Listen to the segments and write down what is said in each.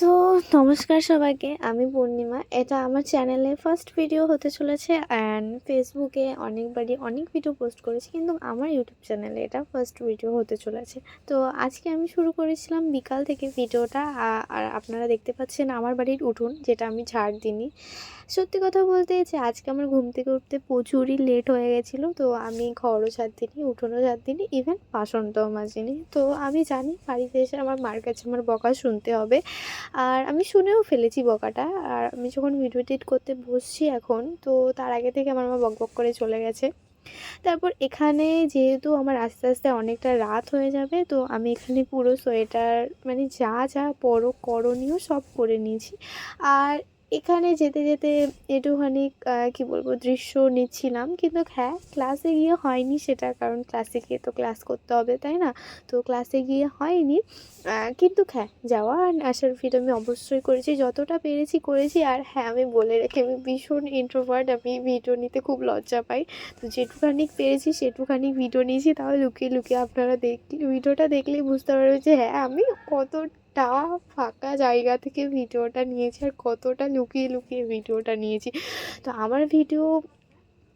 তো নমস্কার সবাইকে, আমি পূর্ণিমা। এটা আমার চ্যানেলে ফার্স্ট ভিডিও হতে চলেছে অ্যান্ড ফেসবুকে অনেকবারই অনেক ভিডিও পোস্ট করেছি, কিন্তু আমার ইউটিউব চ্যানেলে এটা ফার্স্ট ভিডিও হতে চলেছে। তো আজকে আমি শুরু করেছিলাম বিকাল থেকে ভিডিওটা। আর আপনারা দেখতে পাচ্ছেন আমার বাড়ির উঠোন, যেটা আমি ঝাড় দিইনি। সত্যি কথা বলতে যে আজকে আমার ঘুম থেকে উঠতে প্রচুরই লেট হয়ে গেছিলো। তো আমি ঘরও ঝাড় দিইনি, উঠোনও ঝাড় দিইনি, ইভেন বাসনটাও মাজিনি। তো আমি জানি বাড়িতে এসে আমার মার কাছে আমার বকা শুনতে হবে, আর আমি শুনেও ফেলেছি বকাটা। আর আমি যখন ভিডিও এডিট করতে বসছি এখন, তো তার আগে থেকে আমার মা বকবক করে চলে গেছে। তারপর এখানে যেহেতু আমার আস্তে আস্তে অনেকটা রাত হয়ে যাবে, তো আমি এখানে পুরো সোয়েটার মানে যা যা করণীয় সব করে নিয়েছি। আর এখানে যেতে যেতে একটুখানি কী বলবো, দৃশ্য নিচ্ছিলাম। কিন্তু হ্যাঁ, ক্লাসে গিয়ে হয়নি সেটা, কারণ ক্লাসে গিয়ে তো ক্লাস করতে হবে, তাই না? তো ক্লাসে গিয়ে হয়নি, কিন্তু হ্যাঁ, যাওয়া আর আসার ভিডিও আমি অবশ্যই করেছি, যতটা পেরেছি করেছি। আর হ্যাঁ, আমি বলে রাখি আমি ভীষণ ইন্ট্রোভার্ট, আমি ভিডিও নিতে খুব লজ্জা পাই। তো যেটুখানি পেরেছি সেটুখানি ভিডিও নিয়েছি, তাও লুকিয়ে লুকিয়ে। আপনারা ভিডিওটা দেখলেই বুঝতে পারবেন যে হ্যাঁ, আমি কতটা ফাঁকা জায়গা থেকে ভিডিওটা নিয়েছি আর কতটা লুকিয়ে লুকিয়ে ভিডিওটা নিয়েছি। তো আমার ভিডিও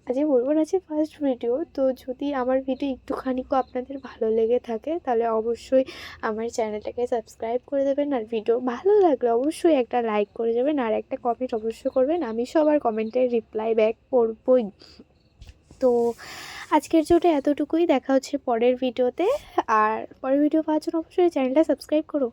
আজকে বলবো না যে ফার্স্ট ভিডিও, তো যদি আমার ভিডিও একটুখানিকও আপনাদের ভালো লেগে থাকে তাহলে অবশ্যই আমার চ্যানেলটাকে সাবস্ক্রাইব করে দেবেন। আর ভিডিও ভালো লাগলে অবশ্যই একটা লাইক করে যাবেন, আর একটা কমেন্ট অবশ্যই করবেন। আমি সবার কমেন্টের রিপ্লাই ব্যাক করবই। তো আজকের জন্য এতটুকুই, দেখা হচ্ছে পরের ভিডিওতে। আর পরের ভিডিও পাওয়ার জন্য অবশ্যই চ্যানেলটা সাবস্ক্রাইব করো।